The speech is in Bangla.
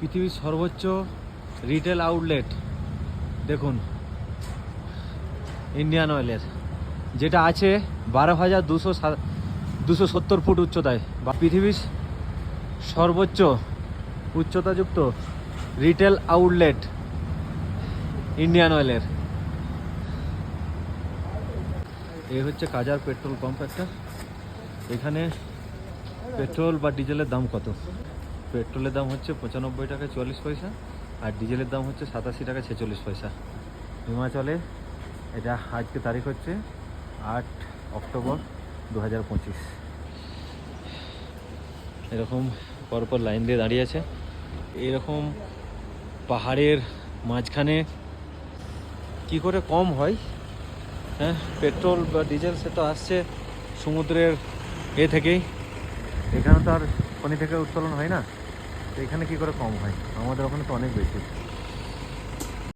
পৃথিবীর সর্বোচ্চ রিটেল আউটলেট দেখুন ইন্ডিয়ান অয়েলের, যেটা আছে 12,270 ফুট উচ্চতায়, বা পৃথিবীর সর্বোচ্চ উচ্চতাযুক্ত রিটেল আউটলেট ইন্ডিয়ান অয়েলের। এই হচ্ছে কাজার পেট্রোল পাম্প একটা। এখানে পেট্রোল বা ডিজেলের দাম কত? পেট্রোলের দাম হচ্ছে 95 টাকা 44 পয়সা, আর ডিজেলের দাম হচ্ছে 87 টাকা 46 পয়সা। হিমাচলে এটা আজকে তারিখ হচ্ছে 8 অক্টোবর 2025। এরকম পরপর লাইন দিয়ে দাঁড়িয়ে আছে। এরকম পাহাড়ের মাঝখানে কি করে কম হয়? হ্যাঁ, পেট্রোল বা ডিজেল সে তো আসছে সমুদ্রের থেকেই, এখানে তো আর খনি থেকে উত্তোলন হয় না, তো এখানে কি করে কম হয়? আমাদের ওখানে তো অনেক বেশি।